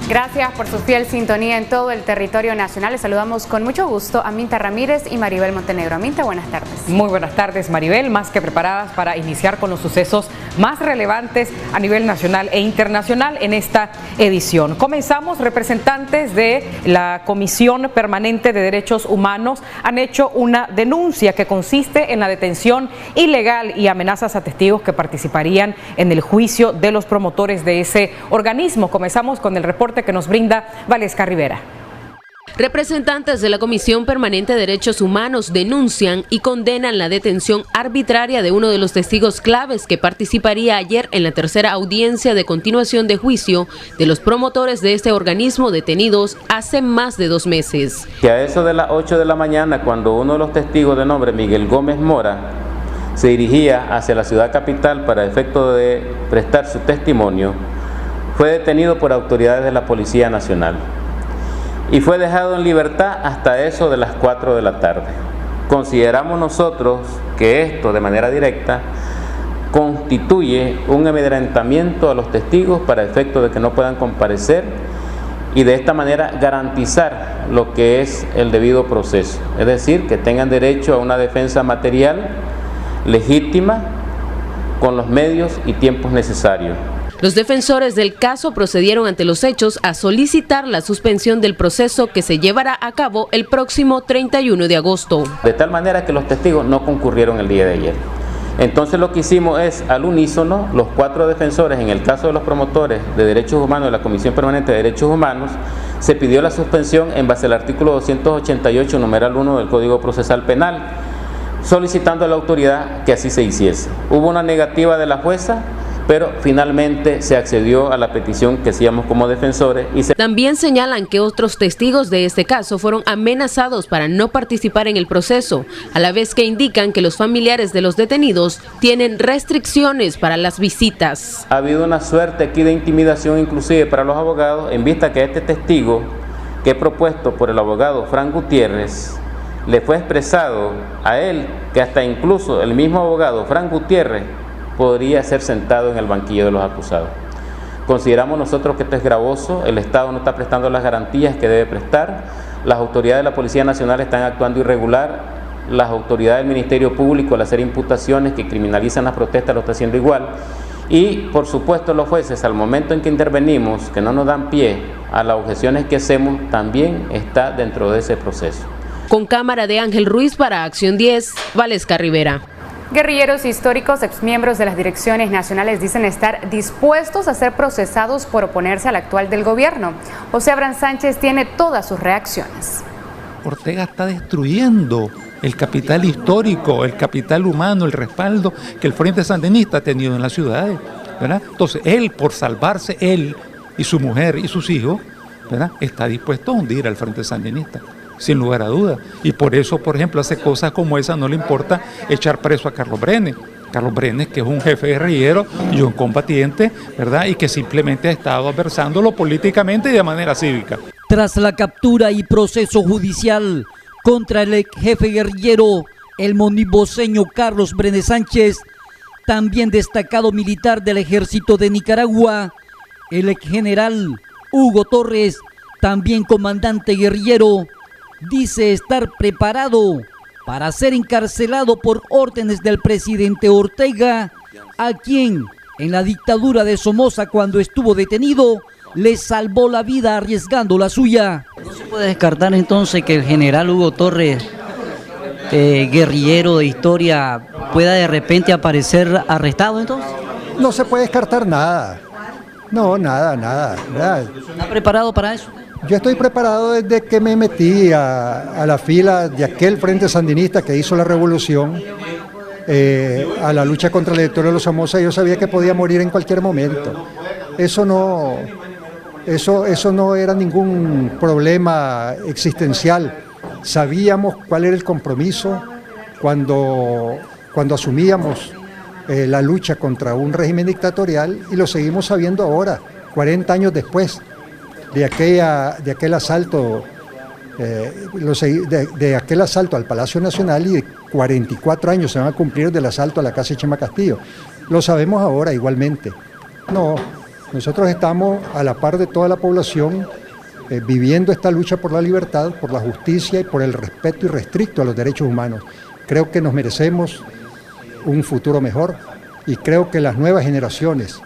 Gracias por su fiel sintonía en todo el territorio nacional. Les saludamos con mucho gusto a Minta Ramírez y Maribel Montenegro. Minta, buenas tardes. Muy buenas tardes, Maribel. Más que preparadas para iniciar con los sucesos más relevantes a nivel nacional e internacional en esta edición. Comenzamos. Representantes de la Comisión Permanente de Derechos Humanos han hecho una denuncia que consiste en la detención ilegal y amenazas a testigos que participarían en el juicio de los promotores de ese organismo. Comenzamos con el reporte que nos brinda Valesca Rivera. Representantes de la Comisión Permanente de Derechos Humanos denuncian y condenan la detención arbitraria de uno de los testigos claves que participaría ayer en la tercera audiencia de continuación de juicio de los promotores de este organismo detenidos hace más de 2 meses. Que a eso de las 8 de la mañana, cuando uno de los testigos de nombre Miguel Gómez Mora se dirigía hacia la ciudad capital para efecto de prestar su testimonio, fue detenido por autoridades de la Policía Nacional y fue dejado en libertad hasta eso de las 4 de la tarde. Consideramos nosotros que esto, de manera directa, constituye un amedrentamiento a los testigos para efecto de que no puedan comparecer y de esta manera garantizar lo que es el debido proceso, es decir, que tengan derecho a una defensa material legítima con los medios y tiempos necesarios. Los defensores del caso procedieron ante los hechos a solicitar la suspensión del proceso que se llevará a cabo el próximo 31 de agosto. De tal manera que los testigos no concurrieron el día de ayer. Entonces lo que hicimos es, al unísono, los 4 defensores, en el caso de los promotores de derechos humanos de la Comisión Permanente de Derechos Humanos, se pidió la suspensión en base al artículo 288, numeral 1 del Código Procesal Penal, solicitando a la autoridad que así se hiciese. Hubo una negativa de la jueza, pero finalmente se accedió a la petición que hacíamos como defensores. También señalan que otros testigos de este caso fueron amenazados para no participar en el proceso, a la vez que indican que los familiares de los detenidos tienen restricciones para las visitas. Ha habido una suerte aquí de intimidación inclusive para los abogados, en vista que este testigo, que es propuesto por el abogado Frank Gutiérrez, le fue expresado a él que hasta incluso el mismo abogado Frank Gutiérrez podría ser sentado en el banquillo de los acusados. Consideramos nosotros que esto es gravoso, el Estado no está prestando las garantías que debe prestar, las autoridades de la Policía Nacional están actuando irregular, las autoridades del Ministerio Público al hacer imputaciones que criminalizan las protestas lo está haciendo igual, y por supuesto los jueces al momento en que intervenimos, que no nos dan pie a las objeciones que hacemos, también está dentro de ese proceso. Con cámara de Ángel Ruiz para Acción 10, Valesca Rivera. Guerrilleros históricos, exmiembros de las direcciones nacionales, dicen estar dispuestos a ser procesados por oponerse al actual del gobierno. José Abraham Sánchez tiene todas sus reacciones. Ortega está destruyendo el capital histórico, el capital humano, el respaldo que el Frente Sandinista ha tenido en las ciudades, ¿verdad? Entonces él, por salvarse, él y su mujer y sus hijos, ¿verdad?, está dispuesto a hundir al Frente Sandinista, sin lugar a dudas. Y por eso, por ejemplo, hace cosas como esa, no le importa echar preso a Carlos Brenes. Carlos Brenes, que es un jefe guerrillero y un combatiente, ¿verdad?, y que simplemente ha estado adversándolo políticamente y de manera cívica. Tras la captura y proceso judicial contra el ex jefe guerrillero, el moniboceño Carlos Brenes Sánchez, también destacado militar del ejército de Nicaragua, el ex general Hugo Torres, también comandante guerrillero, dice estar preparado para ser encarcelado por órdenes del presidente Ortega, a quien en la dictadura de Somoza, cuando estuvo detenido, le salvó la vida arriesgando la suya. ¿No se puede descartar entonces que el general Hugo Torres, guerrillero de historia, pueda de repente aparecer arrestado entonces? No se puede descartar nada. No, nada. ¿Está preparado para eso? Yo estoy preparado desde que me metí a la fila de aquel Frente Sandinista que hizo la revolución, a la lucha contra la dictadura de los Somoza. Yo sabía que podía morir en cualquier momento. Eso no era ningún problema existencial. Sabíamos cuál era el compromiso cuando asumíamos la lucha contra un régimen dictatorial, y lo seguimos sabiendo ahora, 40 años después de aquel asalto, de aquel asalto al Palacio Nacional, y 44 años se van a cumplir del asalto a la Casa de Chema Castillo. Lo sabemos ahora igualmente. No, Nosotros estamos a la par de toda la población viviendo esta lucha por la libertad, por la justicia y por el respeto irrestricto a los derechos humanos. Creo que nos merecemos un futuro mejor y creo que las nuevas generaciones,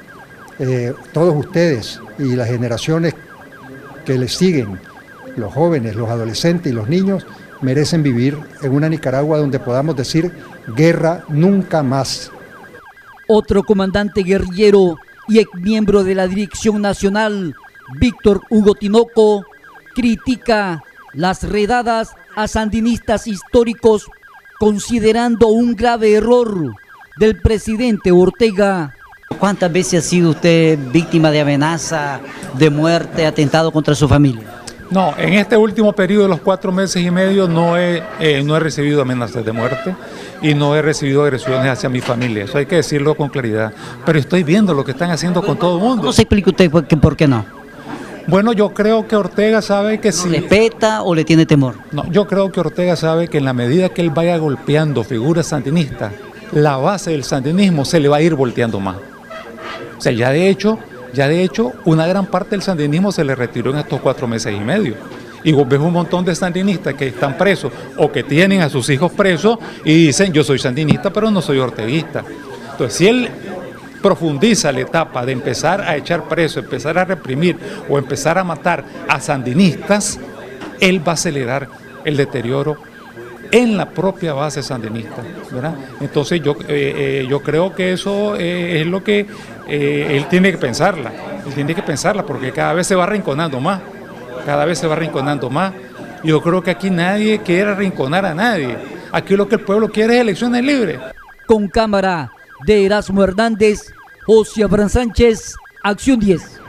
todos ustedes y las generaciones que les siguen, los jóvenes, los adolescentes y los niños, merecen vivir en una Nicaragua donde podamos decir guerra nunca más. Otro comandante guerrillero y exmiembro de la Dirección Nacional, Víctor Hugo Tinoco, critica las redadas a sandinistas históricos, considerando un grave error del presidente Ortega. ¿Cuántas veces ha sido usted víctima de amenaza, de muerte, atentado contra su familia? No, en este último periodo de los 4 meses y medio no he recibido amenazas de muerte y no he recibido agresiones hacia mi familia. Eso hay que decirlo con claridad. Pero estoy viendo lo que están haciendo con todo el mundo. ¿Cómo se explica usted por qué no? Bueno, yo creo que Ortega sabe que si... ¿No respeta o le tiene temor? No, yo creo que Ortega sabe que en la medida que él vaya golpeando figuras sandinistas, la base del sandinismo se le va a ir volteando más. O sea, ya de hecho, una gran parte del sandinismo se le retiró en estos 4 meses y medio. Y vos ves un montón de sandinistas que están presos o que tienen a sus hijos presos y dicen, yo soy sandinista, pero no soy orteguista. Entonces, si él profundiza la etapa de empezar a echar preso, empezar a reprimir o empezar a matar a sandinistas, él va a acelerar el deterioro en la propia base sandinista, ¿verdad? Entonces yo creo que eso es lo que él tiene que pensarla. Él tiene que pensarla porque cada vez se va arrinconando más. Yo creo que aquí nadie quiere arrinconar a nadie. Aquí lo que el pueblo quiere es elecciones libres. Con cámara de Erasmo Hernández, José Abraham Sánchez, Acción 10.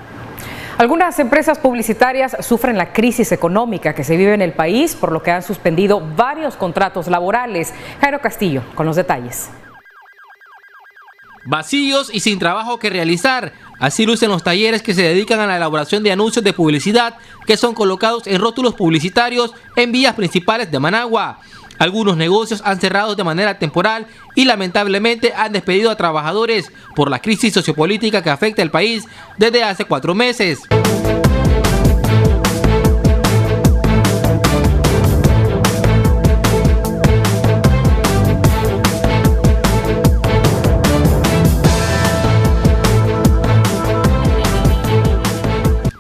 Algunas empresas publicitarias sufren la crisis económica que se vive en el país, por lo que han suspendido varios contratos laborales. Jairo Castillo, con los detalles. Vacíos y sin trabajo que realizar. Así lucen los talleres que se dedican a la elaboración de anuncios de publicidad que son colocados en rótulos publicitarios en vías principales de Managua. Algunos negocios han cerrado de manera temporal y lamentablemente han despedido a trabajadores por la crisis sociopolítica que afecta al país desde hace 4 meses.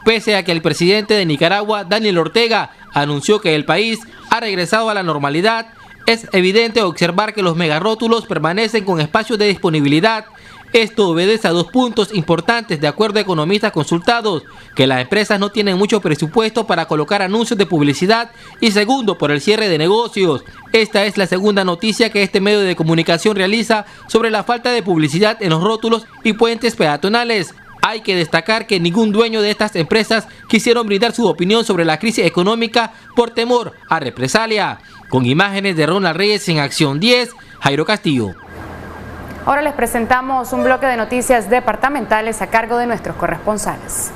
Pese a que el presidente de Nicaragua, Daniel Ortega, anunció que el país ha regresado a la normalidad, es evidente observar que los megarótulos permanecen con espacios de disponibilidad. Esto obedece a 2 puntos importantes de acuerdo a economistas consultados, que las empresas no tienen mucho presupuesto para colocar anuncios de publicidad y segundo, por el cierre de negocios. Esta es la segunda noticia que este medio de comunicación realiza sobre la falta de publicidad en los rótulos y puentes peatonales. Hay que destacar que ningún dueño de estas empresas quisieron brindar su opinión sobre la crisis económica por temor a represalia. Con imágenes de Ronald Reyes en Acción 10, Jairo Castillo. Ahora les presentamos un bloque de noticias departamentales a cargo de nuestros corresponsales.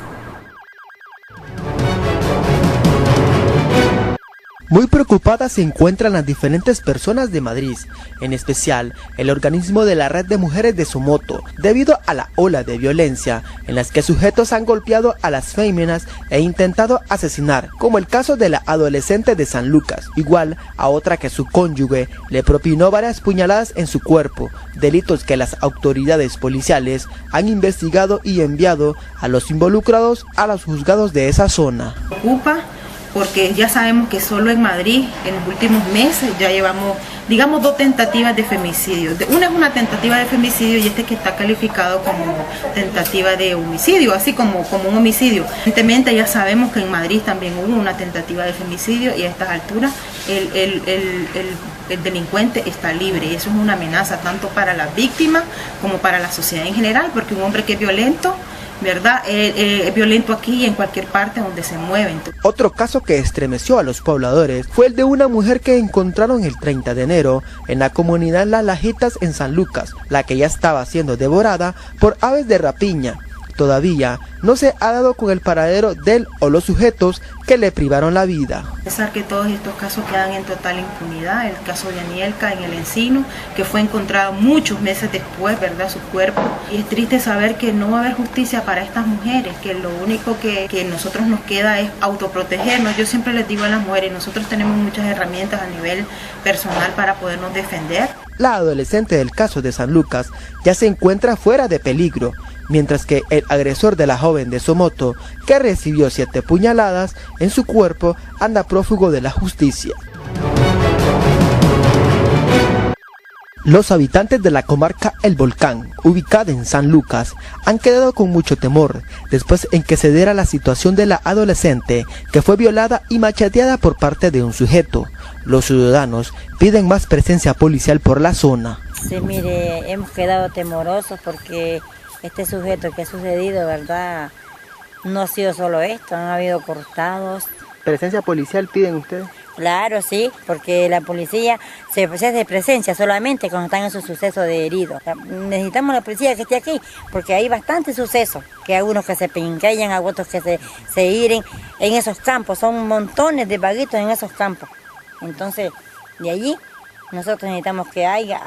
Muy preocupadas se encuentran las diferentes personas de Madrid, en especial el organismo de la Red de Mujeres de Somoto, debido a la ola de violencia en las que sujetos han golpeado a las féminas e intentado asesinar, como el caso de la adolescente de San Lucas, igual a otra que su cónyuge le propinó varias puñaladas en su cuerpo, delitos que las autoridades policiales han investigado y enviado a los involucrados a los juzgados de esa zona. Porque ya sabemos que solo en Madrid, en los últimos meses, ya llevamos, digamos, 2 tentativas de femicidio. Una es una tentativa de femicidio y que está calificado como tentativa de homicidio, así como un homicidio. Evidentemente ya sabemos que en Madrid también hubo una tentativa de femicidio y a estas alturas el delincuente está libre. Y eso es una amenaza tanto para las víctimas como para la sociedad en general, porque un hombre que es violento, ¿verdad? Es violento aquí y en cualquier parte donde se mueven. Otro caso que estremeció a los pobladores fue el de una mujer que encontraron el 30 de enero en la comunidad Las Lajitas en San Lucas, la que ya estaba siendo devorada por aves de rapiña. todavía no se ha dado con el paradero del o los sujetos que le privaron la vida. A pesar que todos estos casos quedan en total impunidad, el caso de Anielka en el Encino, que fue encontrado muchos meses después, ¿verdad?, su cuerpo. Y es triste saber que no va a haber justicia para estas mujeres, que lo único que nosotros nos queda es autoprotegernos. Yo siempre les digo a las mujeres, nosotros tenemos muchas herramientas a nivel personal para podernos defender. La adolescente del caso de San Lucas ya se encuentra fuera de peligro, mientras que el agresor de la joven de Somoto, que recibió 7 puñaladas en su cuerpo, anda prófugo de la justicia. Los habitantes de la comarca El Volcán, ubicada en San Lucas, han quedado con mucho temor después en que se diera la situación de la adolescente que fue violada y macheteada por parte de un sujeto. Los ciudadanos piden más presencia policial por la zona. Sí, mire, hemos quedado temorosos porque este sujeto que ha sucedido, ¿verdad?, no ha sido solo esto, han habido cortados. ¿Presencia policial piden ustedes? Claro, sí, porque la policía se hace presencia solamente cuando están en su suceso de heridos. Necesitamos la policía que esté aquí, porque hay bastantes sucesos, que hay unos que se pincallan, hay otros que se hieren en esos campos, son montones de vaguitos en esos campos. Entonces, de allí, nosotros necesitamos que haya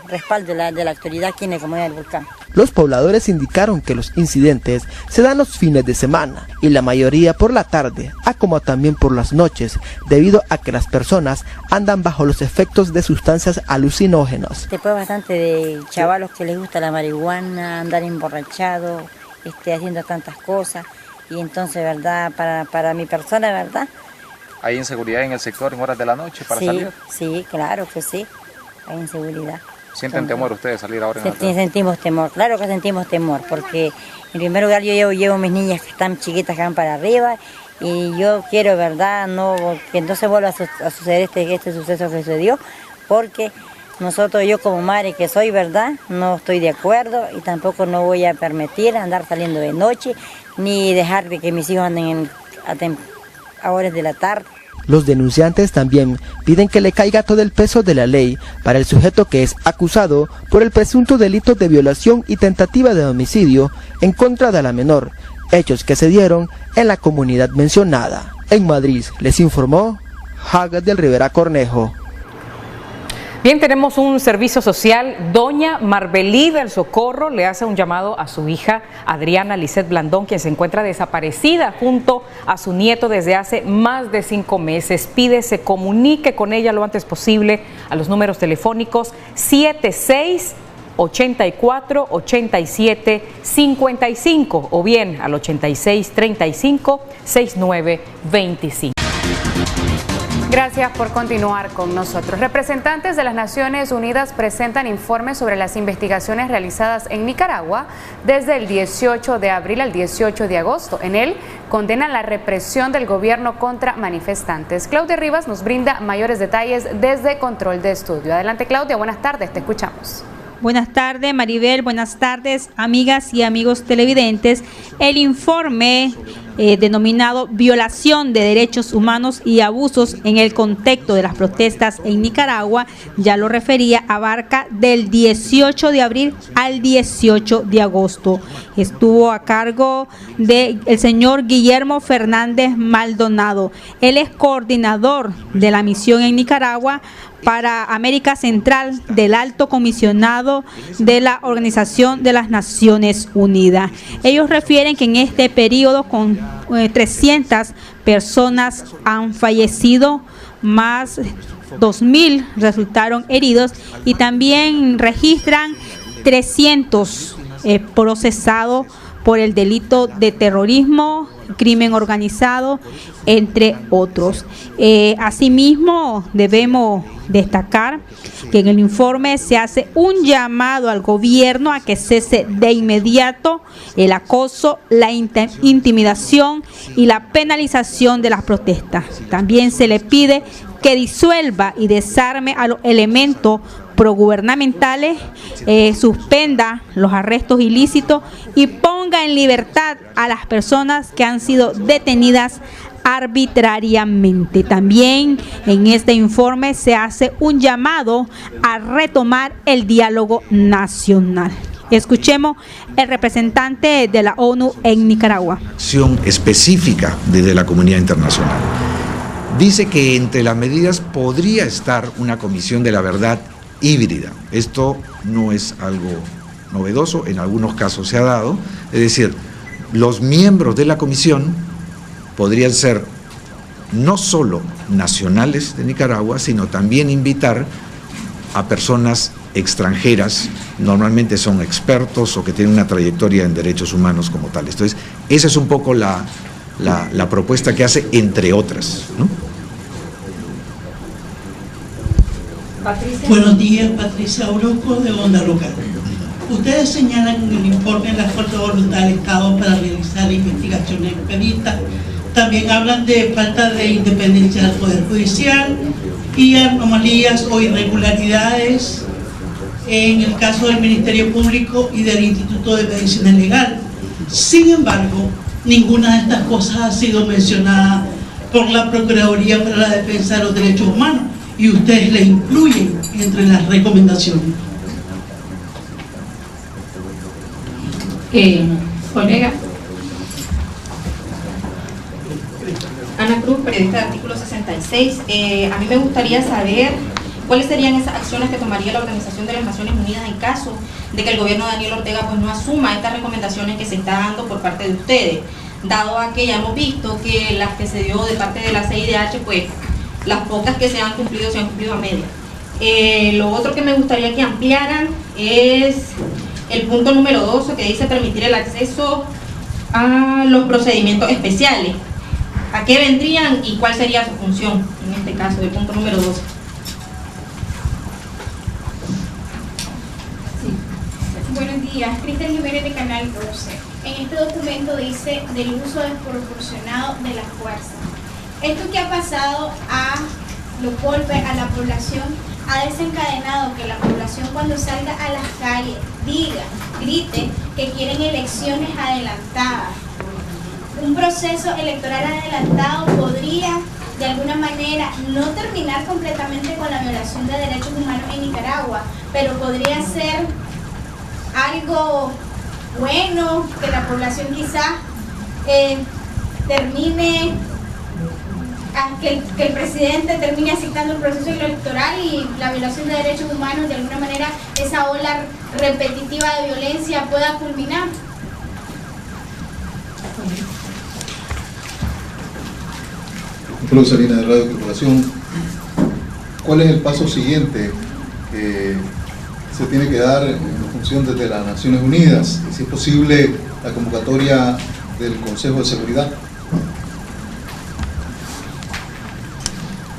respaldo de la autoridad aquí en la comunidad del Volcán. Los pobladores indicaron que los incidentes se dan los fines de semana y la mayoría por la tarde, como también por las noches, debido a que las personas andan bajo los efectos de sustancias alucinógenas. Después bastante de chavalos que les gusta la marihuana, andar emborrachados, haciendo tantas cosas, y entonces, ¿verdad?, para mi persona, ¿verdad?, ¿hay inseguridad en el sector en horas de la noche para salir? Sí, claro que sí, hay inseguridad. ¿Sienten temor ustedes salir ahora en la tarde? Sentimos temor, claro que sentimos temor, porque en primer lugar yo llevo mis niñas que están chiquitas, que van para arriba, y yo quiero, ¿verdad?, que no se vuelva a suceder este suceso que sucedió, porque yo como madre que soy, ¿verdad?, no estoy de acuerdo y tampoco no voy a permitir andar saliendo de noche, ni dejar de que mis hijos anden a horas de la tarde. Los denunciantes también piden que le caiga todo el peso de la ley para el sujeto que es acusado por el presunto delito de violación y tentativa de homicidio en contra de la menor, hechos que se dieron en la comunidad mencionada. En Madrid les informó Haga del Rivera Cornejo. Bien, tenemos un servicio social. Doña Marbelí del Socorro le hace un llamado a su hija Adriana Lisset Blandón, quien se encuentra desaparecida junto a su nieto desde hace más de 5 meses. Pide se comunique con ella lo antes posible a los números telefónicos 76-84-87-55 o bien al 86-35-69-25. Gracias por continuar con nosotros. Representantes de las Naciones Unidas presentan informes sobre las investigaciones realizadas en Nicaragua desde el 18 de abril al 18 de agosto. En él condenan la represión del gobierno contra manifestantes. Claudia Rivas nos brinda mayores detalles desde Control de Estudio. Adelante, Claudia, buenas tardes, te escuchamos. Buenas tardes, Maribel. Buenas tardes, amigas y amigos televidentes. El informe denominado Violación de Derechos Humanos y Abusos en el contexto de las protestas en Nicaragua, ya lo refería, abarca del 18 de abril al 18 de agosto. Estuvo a cargo del señor Guillermo Fernández Maldonado. Él es coordinador de la misión en Nicaragua para América Central del Alto Comisionado de la Organización de las Naciones Unidas. Ellos refieren que en este periodo con 300 personas han fallecido, más 2.000 resultaron heridos y también registran 300 procesados por el delito de terrorismo, crimen organizado, entre otros. Asimismo, debemos destacar que en el informe se hace un llamado al gobierno a que cese de inmediato el acoso, la intimidación y la penalización de las protestas. También se le pide que disuelva y desarme a los elementos progubernamentales, suspenda los arrestos ilícitos y ponga en libertad a las personas que han sido detenidas arbitrariamente. También en este informe se hace un llamado a retomar el diálogo nacional. Escuchemos el representante de la ONU en Nicaragua. Acción específica desde la comunidad internacional. Dice que entre las medidas podría estar una comisión de la verdad híbrida. Esto no es algo novedoso, en algunos casos se ha dado. Es decir, los miembros de la comisión podrían ser no solo nacionales de Nicaragua, sino también invitar a personas extranjeras, normalmente son expertos o que tienen una trayectoria en derechos humanos como tales. Entonces, esa es un poco la propuesta que hace, entre otras, ¿no? Patricia. Buenos días, Patricia Orozco, de Onda Local. Ustedes señalan en el informe la fuerte voluntad del Estado para realizar investigaciones expeditas. También hablan de falta de independencia del Poder Judicial y anomalías o irregularidades en el caso del Ministerio Público y del Instituto de Medicina Legal. Sin embargo, ninguna de estas cosas ha sido mencionada por la Procuraduría para la Defensa de los Derechos Humanos y ustedes le incluyen entre las recomendaciones. Colega. Ana Cruz, periodista de Artículo 66. A mí me gustaría saber cuáles serían esas acciones que tomaría la Organización de las Naciones Unidas en caso de que el gobierno de Daniel Ortega pues no asuma estas recomendaciones que se está dando por parte de ustedes, dado a que ya hemos visto que las que se dio de parte de la CIDH, pues las pocas que se han cumplido a media. Lo otro que me gustaría que ampliaran es el punto número 12, que dice permitir el acceso a los procedimientos especiales. ¿A qué vendrían y cuál sería su función en este caso, del punto número 12? Buenos días, Cristian Jiménez de Canal 12. En este documento dice del uso desproporcionado de la fuerza. Esto que ha pasado a los golpes a la población ha desencadenado que la población cuando salga a las calles diga, grite que quieren elecciones adelantadas. Un proceso electoral adelantado podría de alguna manera no terminar completamente con la violación de derechos humanos en Nicaragua, pero podría ser algo bueno, que la población quizás termine, que el presidente termine aceptando el proceso electoral y la violación de derechos humanos, de alguna manera esa ola repetitiva de violencia pueda culminar. Pedro Salinas de Radio Corporación. ¿Cuál es el paso siguiente que se tiene que dar en función desde las Naciones Unidas? Si es posible la convocatoria del Consejo de Seguridad.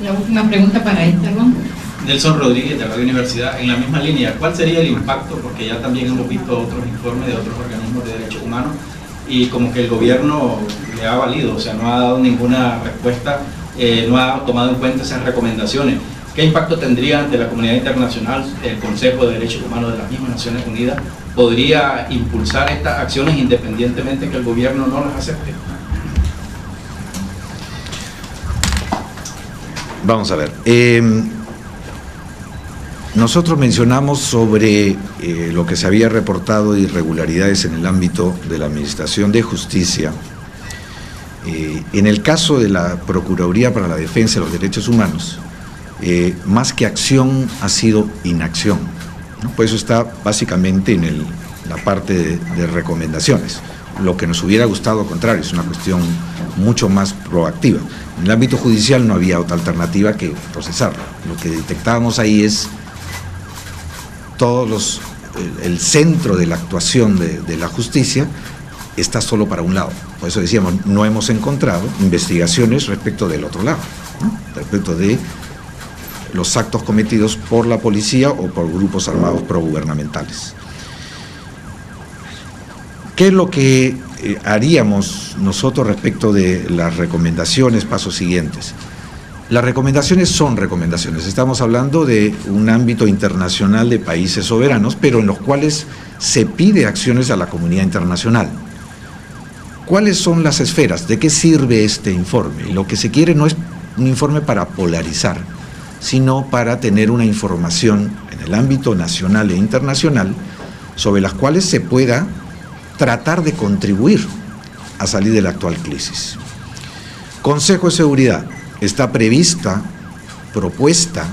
La última pregunta para esta ronda. Nelson Rodríguez de Radio Universidad, en la misma línea, ¿cuál sería el impacto? Porque ya también hemos visto otros informes de otros organismos de derechos humanos y como que el gobierno le ha valido, o sea, no ha dado ninguna respuesta, no ha tomado en cuenta esas recomendaciones. ¿Qué impacto tendría ante la comunidad internacional el Consejo de Derechos Humanos de las mismas Naciones Unidas? ¿Podría impulsar estas acciones independientemente que el gobierno no las acepte? Vamos a ver. Nosotros mencionamos sobre lo que se había reportado de irregularidades en el ámbito de la Administración de Justicia. En el caso de la Procuraduría para la Defensa de los Derechos Humanos, más que acción ha sido inacción, ¿no? Por eso está básicamente en la parte de recomendaciones. Lo que nos hubiera gustado, al contrario, es una cuestión mucho más proactiva. En el ámbito judicial no había otra alternativa que procesarlo. Lo que detectábamos ahí es el centro de la actuación de la justicia está solo para un lado. Por eso decíamos, no hemos encontrado investigaciones respecto del otro lado, ¿no? Respecto de los actos cometidos por la policía o por grupos armados progubernamentales. ¿Qué es lo que haríamos nosotros respecto de las recomendaciones, pasos siguientes? Las recomendaciones son recomendaciones. Estamos hablando de un ámbito internacional de países soberanos, pero en los cuales se pide acciones a la comunidad internacional. ¿Cuáles son las esferas? ¿De qué sirve este informe? Y lo que se quiere no es un informe para polarizar, sino para tener una información en el ámbito nacional e internacional sobre las cuales se pueda tratar de contribuir a salir de la actual crisis. Consejo de Seguridad, está propuesta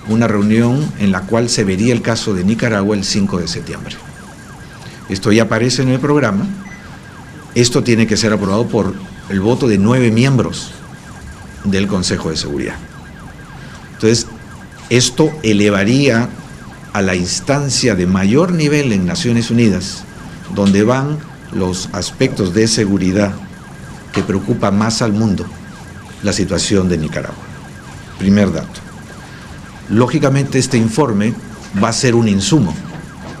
una reunión en la cual se vería el caso de Nicaragua el 5 de septiembre. Esto ya aparece en el programa. Esto tiene que ser aprobado por el voto de 9 miembros del Consejo de Seguridad. Entonces, esto elevaría a la instancia de mayor nivel en Naciones Unidas, donde van los aspectos de seguridad que preocupa más al mundo, la situación de Nicaragua. Primer dato. Lógicamente, este informe va a ser un insumo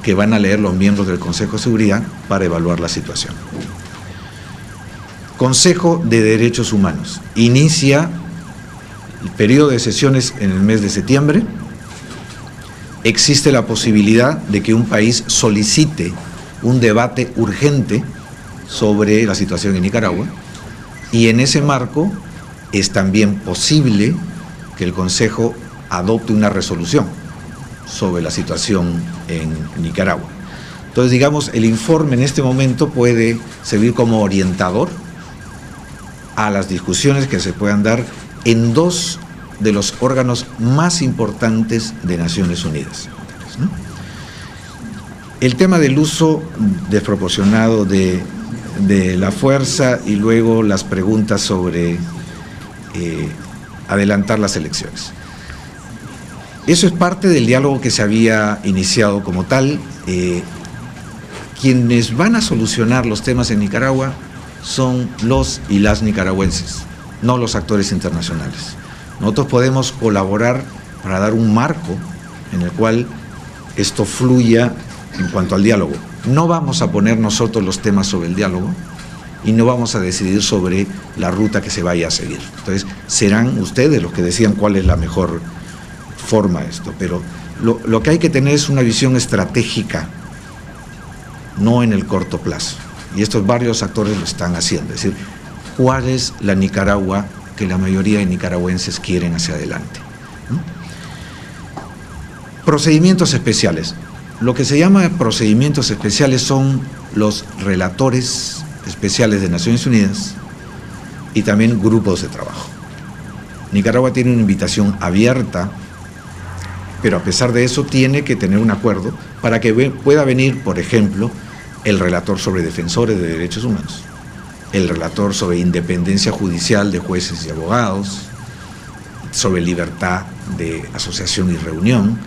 que van a leer los miembros del Consejo de Seguridad para evaluar la situación. Consejo de Derechos Humanos. Inicia el periodo de sesiones en el mes de septiembre. Existe la posibilidad de que un país solicite un debate urgente sobre la situación en Nicaragua, y en ese marco es también posible que el Consejo adopte una resolución sobre la situación en Nicaragua. Entonces, digamos, el informe en este momento puede servir como orientador a las discusiones que se puedan dar en dos de los órganos más importantes de Naciones Unidas, ¿no? El tema del uso desproporcionado de la fuerza y luego las preguntas sobre adelantar las elecciones. Eso es parte del diálogo que se había iniciado como tal. Quienes van a solucionar los temas en Nicaragua son los y las nicaragüenses, no los actores internacionales. Nosotros podemos colaborar para dar un marco en el cual esto fluya en cuanto al diálogo. No vamos a poner nosotros los temas sobre el diálogo y no vamos a decidir sobre la ruta que se vaya a seguir. Entonces, serán ustedes los que decidan cuál es la mejor forma de esto, pero lo que hay que tener es una visión estratégica, no en el corto plazo. Y estos varios actores lo están haciendo, es decir, ¿cuál es la Nicaragua que la mayoría de nicaragüenses quieren hacia adelante? ¿No? Procedimientos especiales. Lo que se llama procedimientos especiales son los relatores especiales de Naciones Unidas y también grupos de trabajo. Nicaragua tiene una invitación abierta, pero a pesar de eso tiene que tener un acuerdo para que pueda venir, por ejemplo, el relator sobre defensores de derechos humanos, el relator sobre independencia judicial de jueces y abogados, sobre libertad de asociación y reunión,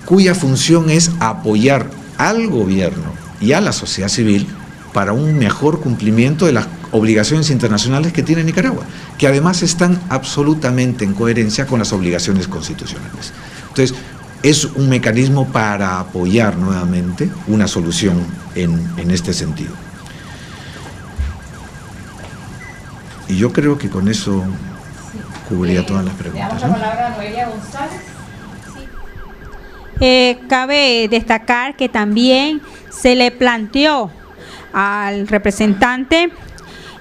cuya función es apoyar al gobierno y a la sociedad civil para un mejor cumplimiento de las obligaciones internacionales que tiene Nicaragua, que además están absolutamente en coherencia con las obligaciones constitucionales. Entonces, es un mecanismo para apoyar nuevamente una solución en este sentido. Y yo creo que con eso cubriría todas las preguntas. Le damos la palabra a Noelia González. Cabe destacar que también se le planteó al representante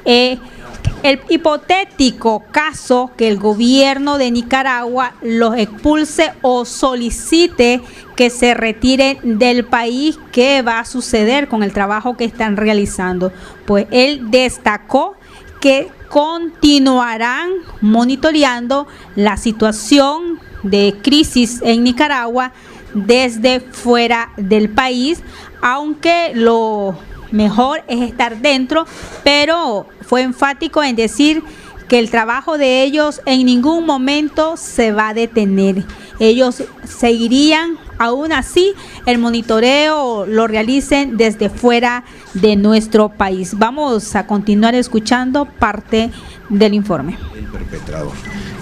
el hipotético caso que el gobierno de Nicaragua los expulse o solicite que se retiren del país, ¿qué va a suceder con el trabajo que están realizando? Pues él destacó que continuarán monitoreando la situación de crisis en Nicaragua desde fuera del país, aunque lo mejor es estar dentro, pero fue enfático en decir que el trabajo de ellos en ningún momento se va a detener. Ellos seguirían, aún así, el monitoreo lo realicen desde fuera de nuestro país. Vamos a continuar escuchando parte del informe. El perpetrador.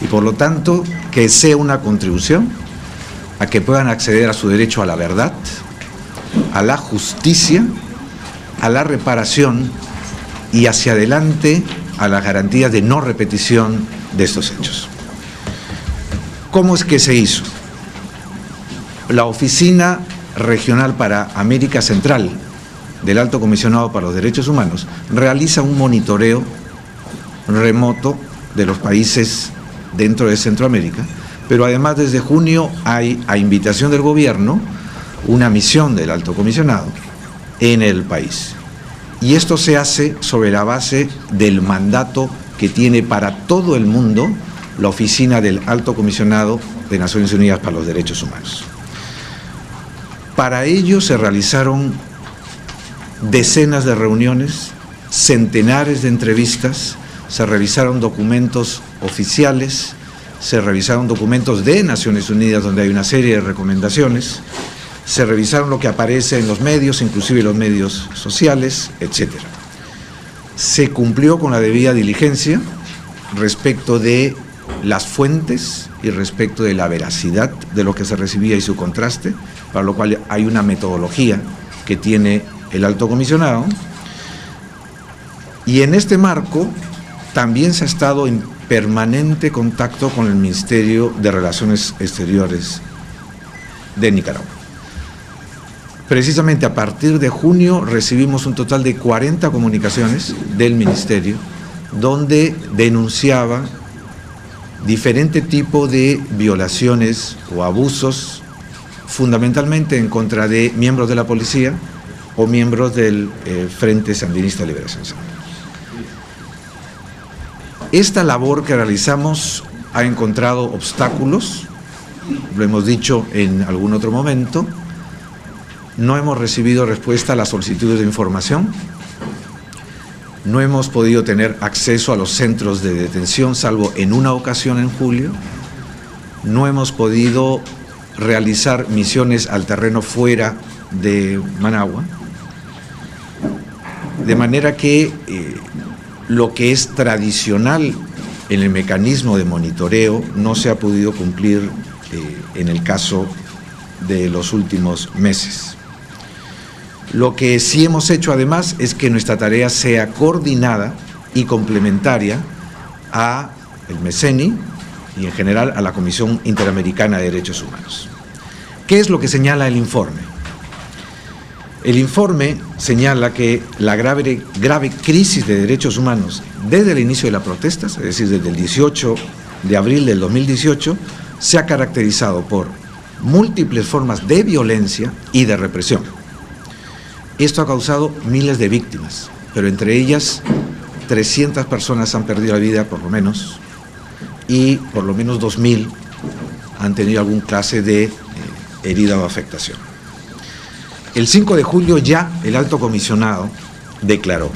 Y por lo tanto, que sea una contribución a que puedan acceder a su derecho a la verdad, a la justicia, a la reparación y hacia adelante a las garantías de no repetición de estos hechos. ¿Cómo es que se hizo? La Oficina Regional para América Central del Alto Comisionado para los Derechos Humanos realiza un monitoreo remoto de los países dentro de Centroamérica, pero además desde junio hay, a invitación del gobierno, una misión del Alto Comisionado en el país. Y esto se hace sobre la base del mandato que tiene para todo el mundo la Oficina del Alto Comisionado de Naciones Unidas para los Derechos Humanos. Para ello se realizaron decenas de reuniones, centenares de entrevistas, se revisaron documentos oficiales, se revisaron documentos de Naciones Unidas donde hay una serie de recomendaciones, se revisaron lo que aparece en los medios, inclusive los medios sociales, etc. Se cumplió con la debida diligencia respecto de las fuentes y respecto de la veracidad de lo que se recibía y su contraste, para lo cual hay una metodología que tiene el Alto Comisionado. Y en este marco también se ha estado en permanente contacto con el Ministerio de Relaciones Exteriores de Nicaragua. Precisamente a partir de junio recibimos un total de 40 comunicaciones del Ministerio donde denunciaba diferente tipo de violaciones o abusos, fundamentalmente en contra de miembros de la policía o miembros del Frente Sandinista de Liberación Nacional. Esta labor que realizamos ha encontrado obstáculos, lo hemos dicho en algún otro momento, no hemos recibido respuesta a las solicitudes de información, no hemos podido tener acceso a los centros de detención, salvo en una ocasión en julio, no hemos podido realizar misiones al terreno fuera de Managua, de manera que lo que es tradicional en el mecanismo de monitoreo no se ha podido cumplir en el caso de los últimos meses. Lo que sí hemos hecho además es que nuestra tarea sea coordinada y complementaria a el MECENI y en general a la Comisión Interamericana de Derechos Humanos. ¿Qué es lo que señala el informe? El informe señala que la grave crisis de derechos humanos desde el inicio de las protestas, es decir, desde el 18 de abril del 2018, se ha caracterizado por múltiples formas de violencia y de represión. Esto ha causado miles de víctimas, pero entre ellas 300 personas han perdido la vida por lo menos, y por lo menos 2.000 han tenido alguna clase de herida o afectación. El 5 de julio ya el Alto Comisionado declaró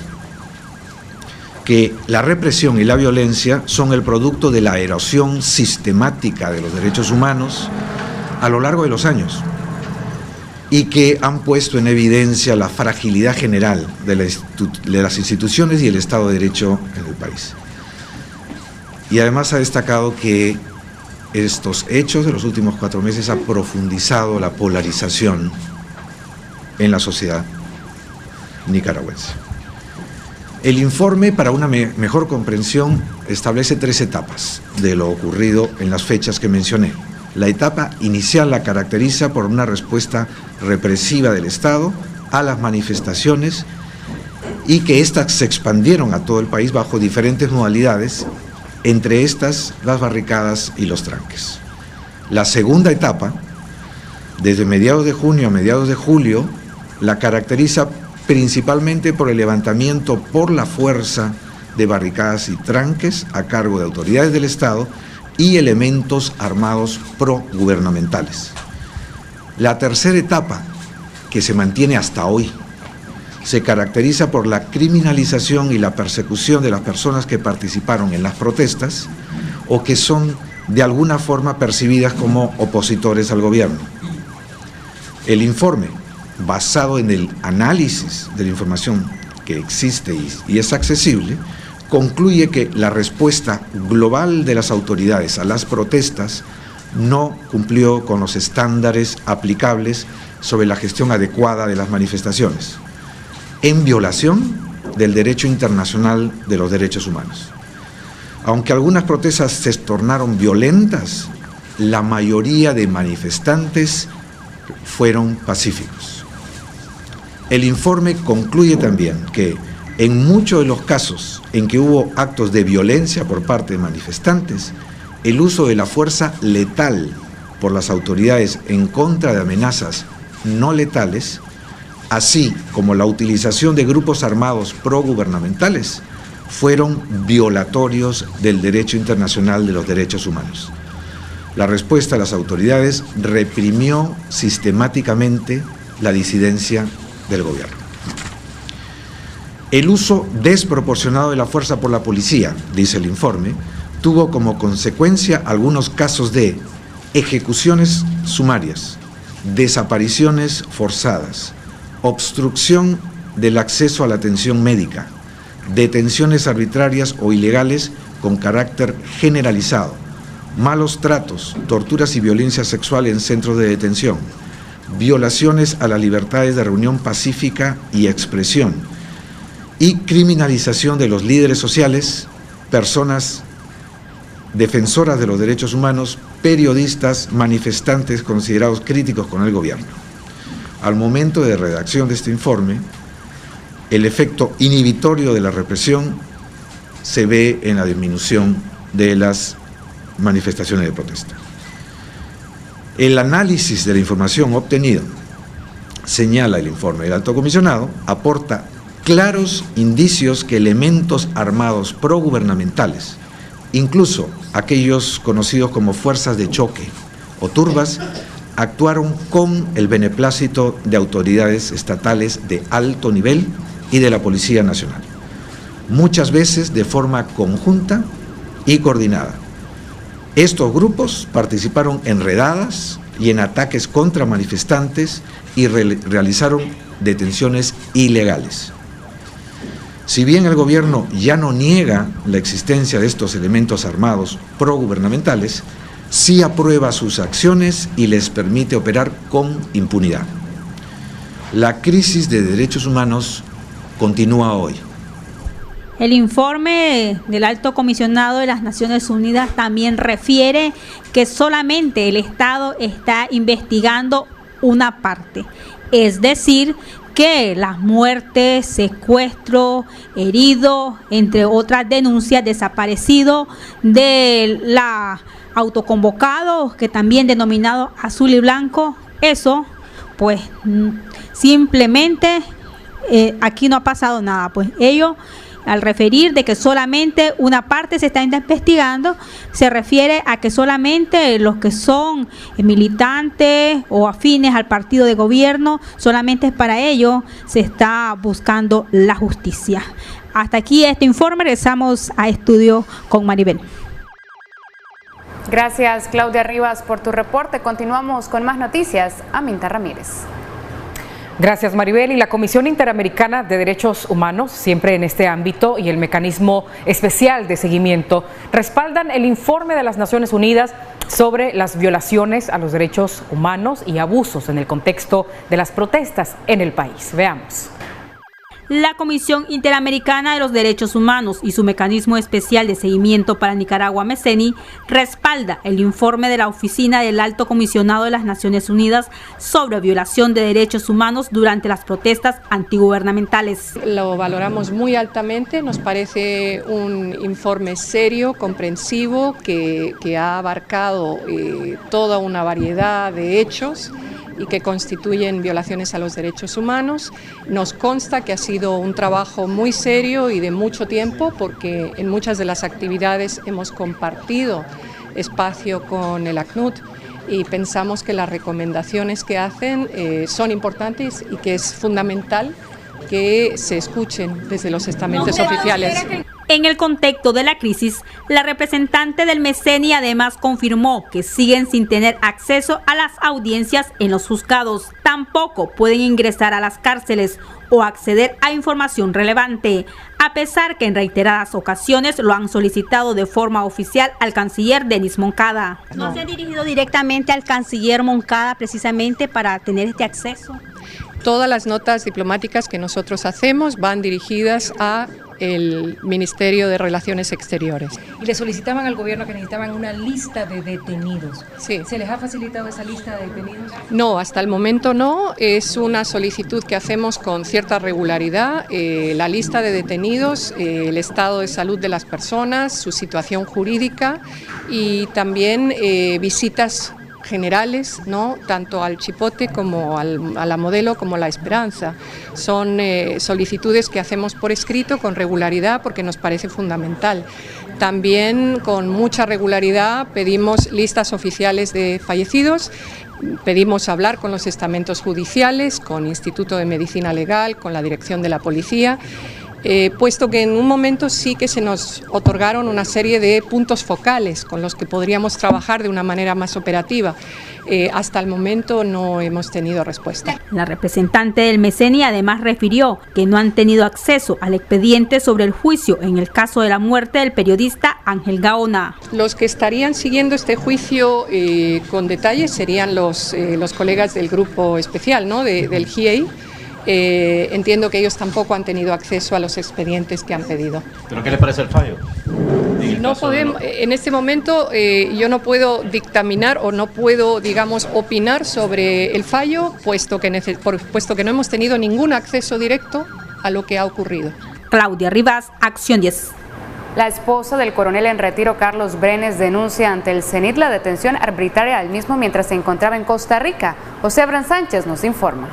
que la represión y la violencia son el producto de la erosión sistemática de los derechos humanos a lo largo de los años y que han puesto en evidencia la fragilidad general de las instituciones y el Estado de Derecho en el país. Y además ha destacado que estos hechos de los últimos 4 meses han profundizado la polarización en la sociedad nicaragüense. El informe, para una mejor comprensión, establece 3 etapas de lo ocurrido en las fechas que mencioné. La etapa inicial la caracteriza por una respuesta represiva del Estado a las manifestaciones y que éstas se expandieron a todo el país bajo diferentes modalidades, entre estas las barricadas y los tranques. La segunda etapa, desde mediados de junio a mediados de julio, la caracteriza principalmente por el levantamiento por la fuerza de barricadas y tranques a cargo de autoridades del Estado y elementos armados progubernamentales. La tercera etapa, que se mantiene hasta hoy, se caracteriza por la criminalización y la persecución de las personas que participaron en las protestas o que son de alguna forma percibidas como opositores al gobierno. El informe, basado en el análisis de la información que existe y es accesible, concluye que la respuesta global de las autoridades a las protestas no cumplió con los estándares aplicables sobre la gestión adecuada de las manifestaciones, en violación del derecho internacional de los derechos humanos. Aunque algunas protestas se tornaron violentas, la mayoría de manifestantes fueron pacíficos. El informe concluye también que en muchos de los casos en que hubo actos de violencia por parte de manifestantes, el uso de la fuerza letal por las autoridades en contra de amenazas no letales, así como la utilización de grupos armados progubernamentales, fueron violatorios del derecho internacional de los derechos humanos. La respuesta de las autoridades reprimió sistemáticamente la disidencia del gobierno. El uso desproporcionado de la fuerza por la policía, dice el informe, tuvo como consecuencia algunos casos de ejecuciones sumarias, desapariciones forzadas, obstrucción del acceso a la atención médica, detenciones arbitrarias o ilegales con carácter generalizado, malos tratos, torturas y violencia sexual en centros de detención, violaciones a las libertades de reunión pacífica y expresión, y criminalización de los líderes sociales, personas defensoras de los derechos humanos, periodistas, manifestantes considerados críticos con el gobierno. Al momento de redacción de este informe, el efecto inhibitorio de la represión se ve en la disminución de las manifestaciones de protesta. El análisis de la información obtenida, señala el informe del Alto Comisionado, aporta claros indicios que elementos armados progubernamentales, incluso aquellos conocidos como fuerzas de choque o turbas, actuaron con el beneplácito de autoridades estatales de alto nivel y de la Policía Nacional, muchas veces de forma conjunta y coordinada. Estos grupos participaron en redadas y en ataques contra manifestantes y realizaron detenciones ilegales. Si bien el gobierno ya no niega la existencia de estos elementos armados progubernamentales, sí aprueba sus acciones y les permite operar con impunidad. La crisis de derechos humanos continúa hoy. El informe del Alto Comisionado de las Naciones Unidas también refiere que solamente el Estado está investigando una parte, es decir, que las muertes, secuestro, herido, entre otras denuncias, desaparecido de la autoconvocado, que también denominado azul y blanco, eso pues simplemente aquí no ha pasado nada, pues ellos al referir de que solamente una parte se está investigando, se refiere a que solamente los que son militantes o afines al partido de gobierno, solamente es para ello se está buscando la justicia. Hasta aquí este informe, regresamos a estudio con Maribel. Gracias, Claudia Rivas, por tu reporte. Continuamos con más noticias. Aminta Ramírez. Gracias, Maribel. Y la Comisión Interamericana de Derechos Humanos, siempre en este ámbito, y el Mecanismo Especial de Seguimiento respaldan el informe de las Naciones Unidas sobre las violaciones a los derechos humanos y abusos en el contexto de las protestas en el país. Veamos. La Comisión Interamericana de los Derechos Humanos y su Mecanismo Especial de Seguimiento para Nicaragua, MECENI, respalda el informe de la Oficina del Alto Comisionado de las Naciones Unidas sobre violación de derechos humanos durante las protestas antigubernamentales. Lo valoramos muy altamente, nos parece un informe serio, comprensivo, que ha abarcado toda una variedad de hechos y que constituyen violaciones a los derechos humanos. Nos consta que ha sido un trabajo muy serio y de mucho tiempo, porque en muchas de las actividades hemos compartido espacio con el ACNUD y pensamos que las recomendaciones que hacen son importantes y que es fundamental que se escuchen desde los estamentos oficiales. En el contexto de la crisis, la representante del MECENI además confirmó que siguen sin tener acceso a las audiencias en los juzgados. Tampoco pueden ingresar a las cárceles o acceder a información relevante, a pesar que en reiteradas ocasiones lo han solicitado de forma oficial al canciller Denis Moncada. ¿No se ha dirigido directamente al canciller Moncada precisamente para tener este acceso? Todas las notas diplomáticas que nosotros hacemos van dirigidas a el Ministerio de Relaciones Exteriores. Y le solicitaban al gobierno que necesitaban una lista de detenidos. Sí. ¿Se les ha facilitado esa lista de detenidos? No, hasta el momento no. Es una solicitud que hacemos con cierta regularidad. La lista de detenidos, el estado de salud de las personas, su situación jurídica y también visitas generales, ¿no? Tanto al Chipote como a la Modelo como a la Esperanza. Son solicitudes que hacemos por escrito con regularidad porque nos parece fundamental. También con mucha regularidad pedimos listas oficiales de fallecidos, pedimos hablar con los estamentos judiciales, con Instituto de Medicina Legal, con la dirección de la policía, puesto que en un momento sí que se nos otorgaron una serie de puntos focales con los que podríamos trabajar de una manera más operativa. Hasta el momento no hemos tenido respuesta. La representante del MECENI además refirió que no han tenido acceso al expediente sobre el juicio en el caso de la muerte del periodista Ángel Gaona. Los que estarían siguiendo este juicio con detalle serían los colegas del grupo especial, ¿no? del GIEI. Entiendo que ellos tampoco han tenido acceso a los expedientes que han pedido. ¿Pero qué les parece el fallo? No podemos, en este momento yo no puedo dictaminar o no puedo, digamos, opinar sobre el fallo, puesto que no hemos tenido ningún acceso directo a lo que ha ocurrido. Claudia Rivas, Acción 10. La esposa del coronel en retiro Carlos Brenes denuncia ante el CENIT la detención arbitraria del mismo mientras se encontraba en Costa Rica. José Abraham Sánchez nos informa.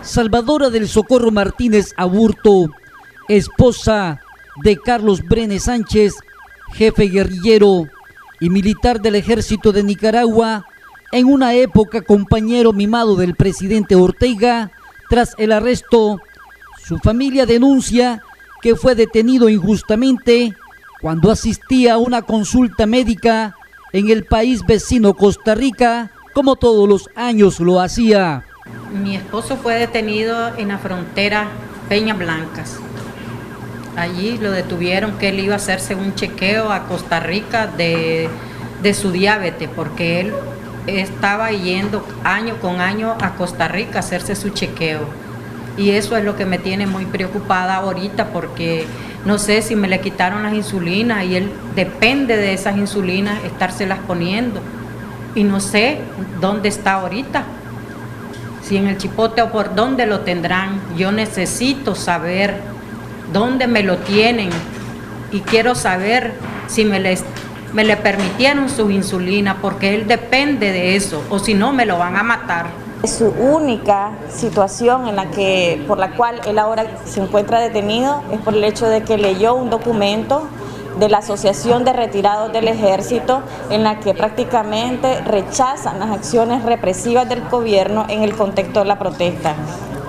Salvadora del Socorro Martínez Aburto, esposa de Carlos Brenes Sánchez, jefe guerrillero y militar del Ejército de Nicaragua, en una época compañero mimado del presidente Ortega. Tras el arresto, su familia denuncia que fue detenido injustamente cuando asistía a una consulta médica en el país vecino Costa Rica, como todos los años lo hacía. Mi esposo fue detenido en la frontera Peñas Blancas. Allí lo detuvieron que él iba a hacerse un chequeo a Costa Rica de su diabetes, porque él estaba yendo año con año a Costa Rica a hacerse su chequeo. Y eso es lo que me tiene muy preocupada ahorita, porque no sé si me le quitaron las insulinas y él depende de esas insulinas estárselas poniendo. Y no sé dónde está ahorita. Si en el Chipote o por dónde lo tendrán. Yo necesito saber dónde me lo tienen y quiero saber si me le permitieron su insulina, porque él depende de eso, o si no me lo van a matar. Su única situación por la cual él ahora se encuentra detenido es por el hecho de que leyó un documento de la Asociación de Retirados del Ejército, en la que prácticamente rechazan las acciones represivas del gobierno en el contexto de la protesta.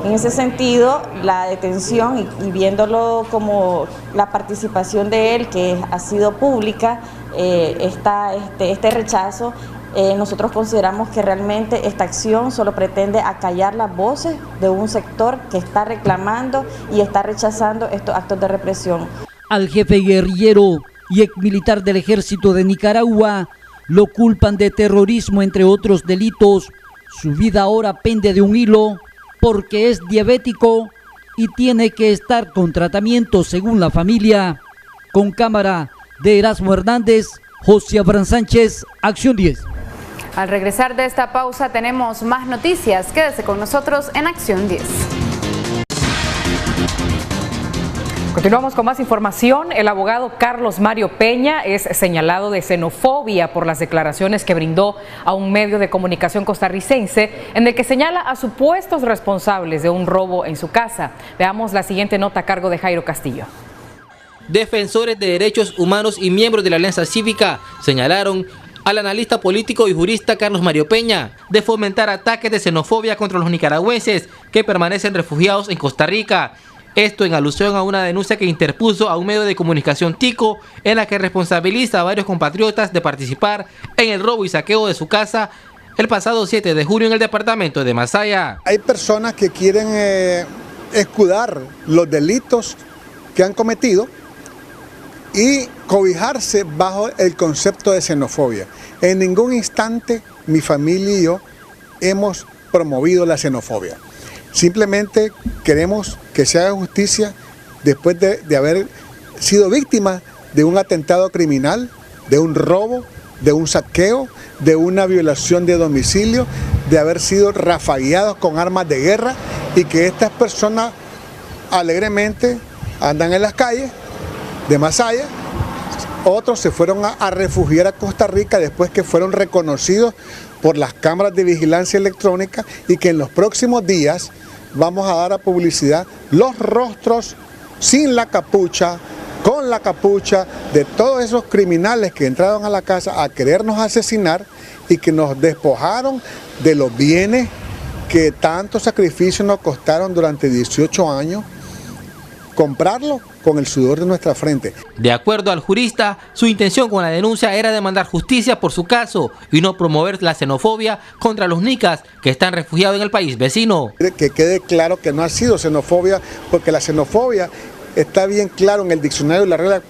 En ese sentido, la detención y viéndolo como la participación de él, que ha sido pública, este rechazo, nosotros consideramos que realmente esta acción solo pretende acallar las voces de un sector que está reclamando y está rechazando estos actos de represión. Al jefe guerrillero y exmilitar del Ejército de Nicaragua lo culpan de terrorismo, entre otros delitos. Su vida ahora pende de un hilo porque es diabético y tiene que estar con tratamiento según la familia. Con cámara de Erasmo Hernández, José Abraham Sánchez, Acción 10. Al regresar de esta pausa tenemos más noticias. Quédese con nosotros en Acción 10. Continuamos con más información. El abogado Carlos Mario Peña es señalado de xenofobia por las declaraciones que brindó a un medio de comunicación costarricense en el que señala a supuestos responsables de un robo en su casa. Veamos la siguiente nota a cargo de Jairo Castillo. Defensores de derechos humanos y miembros de la Alianza Cívica señalaron al analista político y jurista Carlos Mario Peña de fomentar ataques de xenofobia contra los nicaragüenses que permanecen refugiados en Costa Rica. Esto en alusión a una denuncia que interpuso a un medio de comunicación tico en la que responsabiliza a varios compatriotas de participar en el robo y saqueo de su casa el pasado 7 de junio en el departamento de Masaya. Hay personas que quieren escudar los delitos que han cometido y cobijarse bajo el concepto de xenofobia. En ningún instante mi familia y yo hemos promovido la xenofobia. Simplemente queremos que se haga justicia después de haber sido víctima de un atentado criminal, de un robo, de un saqueo, de una violación de domicilio, de haber sido rafagueados con armas de guerra y que estas personas alegremente andan en las calles de Masaya. Otros se fueron a refugiar a Costa Rica después que fueron reconocidos por las cámaras de vigilancia electrónica y que en los próximos días vamos a dar a publicidad los rostros sin la capucha, con la capucha de todos esos criminales que entraron a la casa a querernos asesinar y que nos despojaron de los bienes que tanto sacrificio nos costaron durante 18 años, comprarlo con el sudor de nuestra frente. De acuerdo al jurista, su intención con la denuncia era demandar justicia por su caso y no promover la xenofobia contra los nicas que están refugiados en el país vecino. Que quede claro que no ha sido xenofobia, porque la xenofobia está bien claro en el diccionario de la Real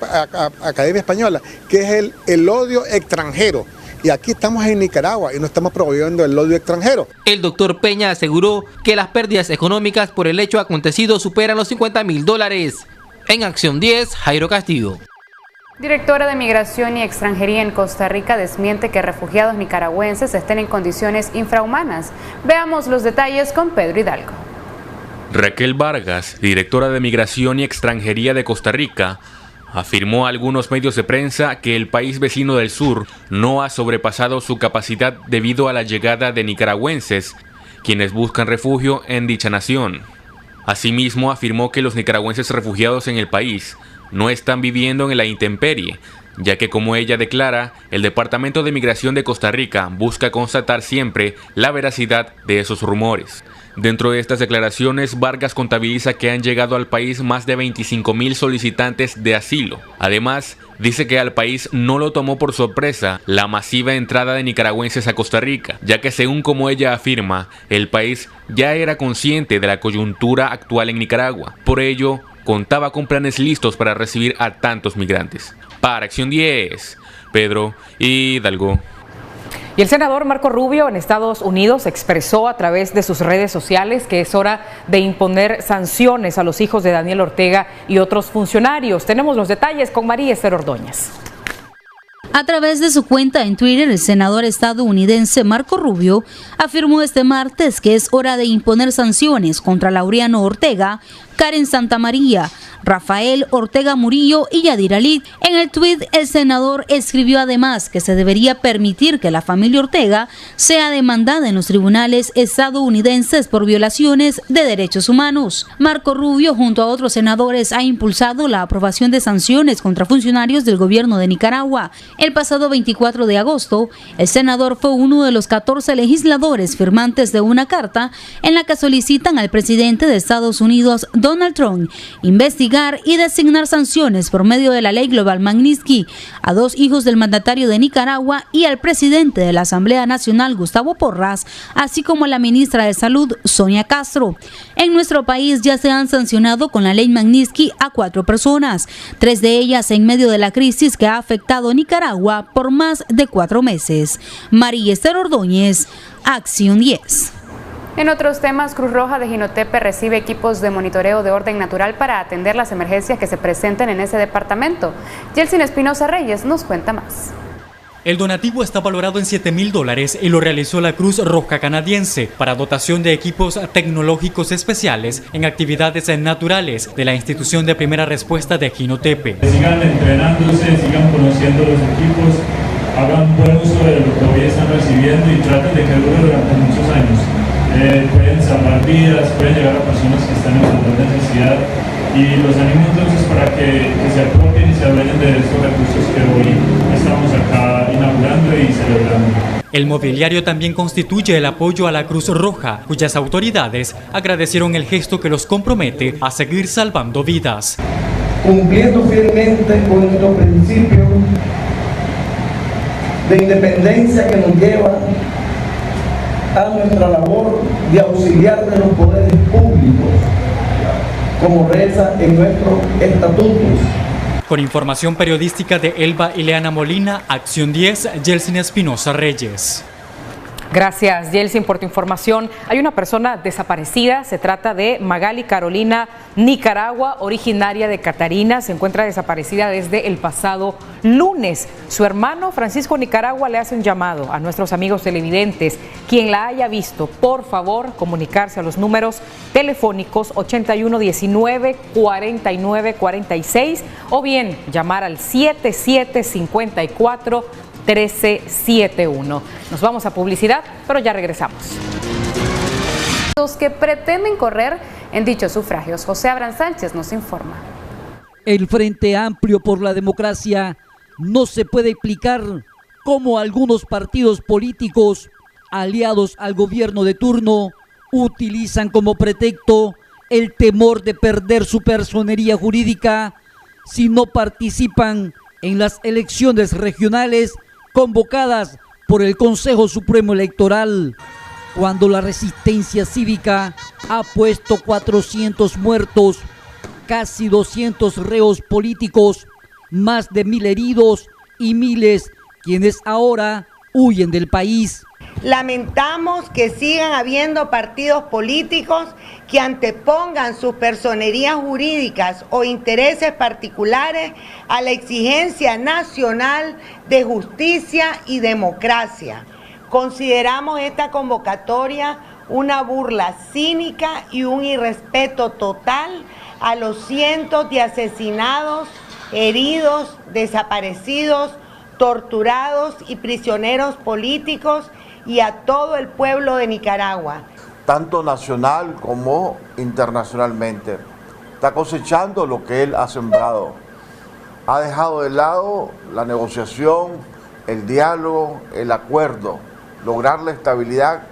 Academia Española, que es el odio extranjero. Y aquí estamos en Nicaragua y no estamos promoviendo el odio extranjero. El doctor Peña aseguró que las pérdidas económicas por el hecho acontecido superan los $50.000. En Acción 10, Jairo Castillo. Directora de Migración y Extranjería en Costa Rica desmiente que refugiados nicaragüenses estén en condiciones infrahumanas. Veamos los detalles con Pedro Hidalgo. Raquel Vargas, directora de Migración y Extranjería de Costa Rica, afirmó a algunos medios de prensa que el país vecino del sur no ha sobrepasado su capacidad debido a la llegada de nicaragüenses, quienes buscan refugio en dicha nación. Asimismo, afirmó que los nicaragüenses refugiados en el país no están viviendo en la intemperie, ya que, como ella declara, el Departamento de Migración de Costa Rica busca constatar siempre la veracidad de esos rumores. Dentro de estas declaraciones, Vargas contabiliza que han llegado al país más de 25.000 solicitantes de asilo. Además, dice que al país no lo tomó por sorpresa la masiva entrada de nicaragüenses a Costa Rica, ya que, según como ella afirma, el país ya era consciente de la coyuntura actual en Nicaragua. Por ello, contaba con planes listos para recibir a tantos migrantes. Para Acción 10, Pedro Hidalgo. Y el senador Marco Rubio en Estados Unidos expresó a través de sus redes sociales que es hora de imponer sanciones a los hijos de Daniel Ortega y otros funcionarios. Tenemos los detalles con María Esther Ordóñez. A través de su cuenta en Twitter, el senador estadounidense Marco Rubio afirmó este martes que es hora de imponer sanciones contra Laureano Ortega, Karen Santamaría, Rafael Ortega Murillo y Yadira Lid. En el tuit, el senador escribió además que se debería permitir que la familia Ortega sea demandada en los tribunales estadounidenses por violaciones de derechos humanos. Marco Rubio, junto a otros senadores, ha impulsado la aprobación de sanciones contra funcionarios del gobierno de Nicaragua. El pasado 24 de agosto, el senador fue uno de los 14 legisladores firmantes de una carta en la que solicitan al presidente de Estados Unidos, Donald Trump, investigar y designar sanciones por medio de la ley Global Magnitsky a 2 hijos del mandatario de Nicaragua y al presidente de la Asamblea Nacional, Gustavo Porras, así como a la ministra de Salud, Sonia Castro. En nuestro país ya se han sancionado con la ley Magnitsky a 4 personas, 3 de ellas en medio de la crisis que ha afectado a Nicaragua por más de 4 meses. María Esther Ordóñez, Acción 10. En otros temas, Cruz Roja de Jinotepe recibe equipos de monitoreo de orden natural para atender las emergencias que se presenten en ese departamento. Yeltsin Espinosa Reyes nos cuenta más. El donativo está valorado en $7,000 y lo realizó la Cruz Roja Canadiense para dotación de equipos tecnológicos especiales en actividades naturales de la institución de primera respuesta de Jinotepe. Sigan entrenándose, sigan conociendo los equipos, hagan buen uso de lo que hoy están recibiendo y traten de que dure durante muchos años. Pueden salvar vidas, pueden llegar a personas que están en total necesidad y los animo entonces para que se apropien y se adueñen de estos recursos que hoy estamos acá inaugurando y celebrando. El mobiliario también constituye el apoyo a la Cruz Roja, cuyas autoridades agradecieron el gesto que los compromete a seguir salvando vidas. Cumpliendo fielmente con nuestro principio de independencia que nos lleva a nuestra labor de auxiliar de los poderes públicos, como reza en nuestros estatutos. Con información periodística de Elba Ileana Molina, Acción 10, Yeltsin Espinosa Reyes. Gracias, Yeltsin, por tu información. Hay una persona desaparecida, se trata de Magali Carolina Nicaragua, originaria de Catarina, se encuentra desaparecida desde el pasado lunes. Su hermano Francisco Nicaragua le hace un llamado a nuestros amigos televidentes. Quien la haya visto, por favor, comunicarse a los números telefónicos 8119-4946 o bien llamar al 7754 1371. Nos vamos a publicidad, pero ya regresamos. Los que pretenden correr en dichos sufragios. José Abraham Sánchez nos informa. El Frente Amplio por la Democracia no se puede explicar cómo algunos partidos políticos aliados al gobierno de turno utilizan como pretexto el temor de perder su personería jurídica si no participan en las elecciones regionales convocadas por el Consejo Supremo Electoral, cuando la resistencia cívica ha puesto 400 muertos, casi 200 reos políticos, más de 1000 heridos y miles quienes ahora huyen del país. Lamentamos que sigan habiendo partidos políticos que antepongan sus personerías jurídicas o intereses particulares a la exigencia nacional de justicia y democracia. Consideramos esta convocatoria una burla cínica y un irrespeto total a los cientos de asesinados, heridos, desaparecidos, torturados y prisioneros políticos y a todo el pueblo de Nicaragua. Tanto nacional como internacionalmente. Está cosechando lo que él ha sembrado. Ha dejado de lado la negociación, el diálogo, el acuerdo, lograr la estabilidad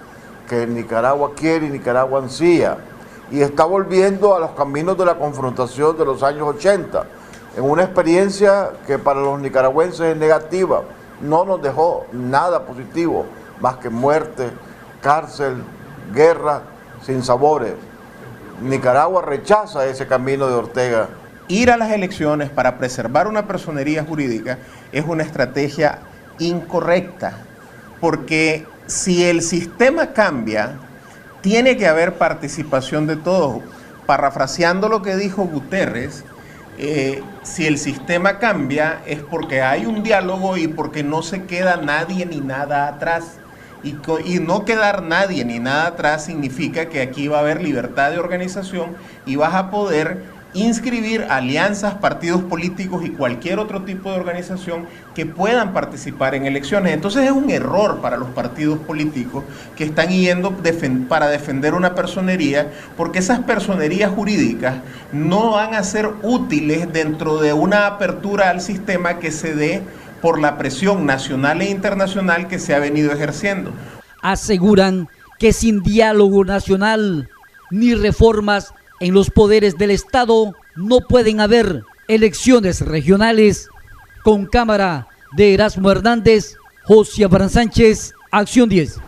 que Nicaragua quiere y Nicaragua ansía. Y está volviendo a los caminos de la confrontación de los años 80, en una experiencia que para los nicaragüenses es negativa. No nos dejó nada positivo, más que muerte, cárcel, guerra, sin sabores. Nicaragua rechaza ese camino de Ortega. Ir a las elecciones para preservar una personería jurídica es una estrategia incorrecta, porque si el sistema cambia, tiene que haber participación de todos. Parafraseando lo que dijo Guterres, si el sistema cambia es porque hay un diálogo y porque no se queda nadie ni nada atrás. Y no quedar nadie ni nada atrás significa que aquí va a haber libertad de organización y vas a poder inscribir alianzas, partidos políticos y cualquier otro tipo de organización que puedan participar en elecciones. Entonces es un error para los partidos políticos que están yendo para defender una personería, porque esas personerías jurídicas no van a ser útiles dentro de una apertura al sistema que se dé por la presión nacional e internacional que se ha venido ejerciendo. Aseguran que sin diálogo nacional ni reformas en los poderes del Estado no pueden haber elecciones regionales. Con cámara de Erasmo Hernández, José Abraham Sánchez, Acción 10.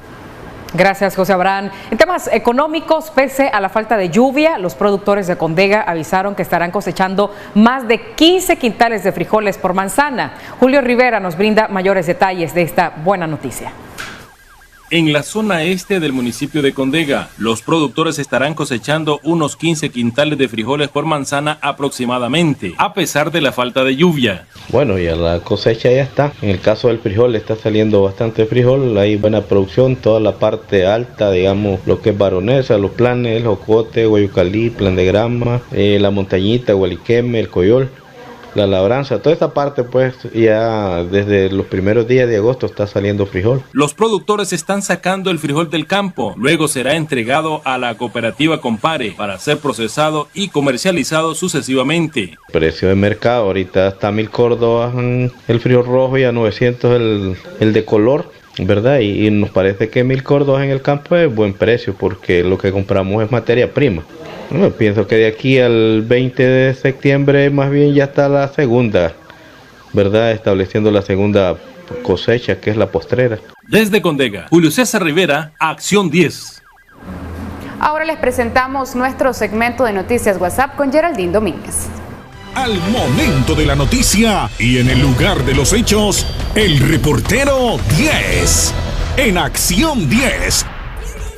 Gracias, José Abraham. En temas económicos, pese a la falta de lluvia, los productores de Condega avisaron que estarán cosechando más de 15 quintales de frijoles por manzana. Julio Rivera nos brinda mayores detalles de esta buena noticia. En la zona este del municipio de Condega, los productores estarán cosechando unos 15 quintales de frijoles por manzana aproximadamente, a pesar de la falta de lluvia. Bueno, ya la cosecha ya está. En el caso del frijol está saliendo bastante frijol, hay buena producción, toda la parte alta, digamos, lo que es Baronesa, los planes, el Jocote, Guayucalí, Plan de Grama, la Montañita, Gualiqueme, el Coyol. La labranza, toda esta parte pues ya desde los primeros días de agosto está saliendo frijol. Los productores están sacando el frijol del campo, luego será entregado a la cooperativa Compare para ser procesado y comercializado sucesivamente. Precio de mercado, ahorita está 1000 córdobas el frijol rojo y a 900 el de color, ¿verdad? Y nos parece que 1000 córdobas en el campo es buen precio porque lo que compramos es materia prima. Bueno, pienso que de aquí al 20 de septiembre más bien ya está la segunda, ¿verdad? Estableciendo la segunda cosecha, que es la postrera. Desde Condega, Julio César Rivera, Acción 10. Ahora les presentamos nuestro segmento de noticias WhatsApp con Geraldine Domínguez. Al momento de la noticia y en el lugar de los hechos, el reportero 10. En Acción 10.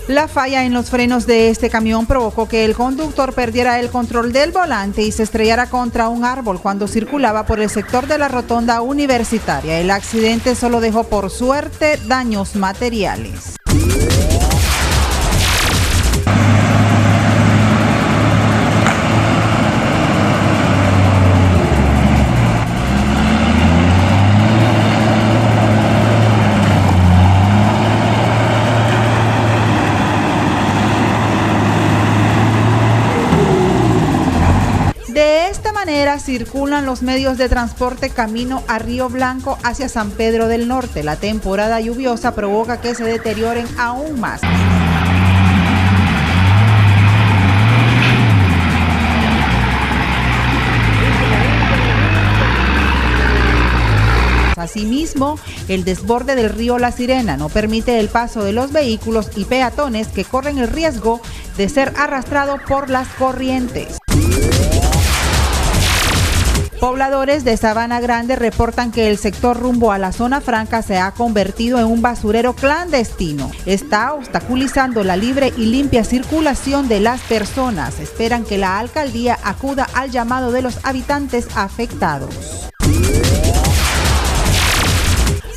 La falla en los frenos de este camión provocó que el conductor perdiera el control del volante y se estrellara contra un árbol cuando circulaba por el sector de la rotonda universitaria. El accidente solo dejó por suerte daños materiales. día circulan los medios de transporte camino a Río Blanco hacia San Pedro del Norte. La temporada lluviosa provoca que se deterioren aún más. Asimismo, el desborde del río La Sirena no permite el paso de los vehículos y peatones que corren el riesgo de ser arrastrados por las corrientes. Pobladores de Sabana Grande reportan que el sector rumbo a la zona franca se ha convertido en un basurero clandestino. Está obstaculizando la libre y limpia circulación de las personas. Esperan que la alcaldía acuda al llamado de los habitantes afectados.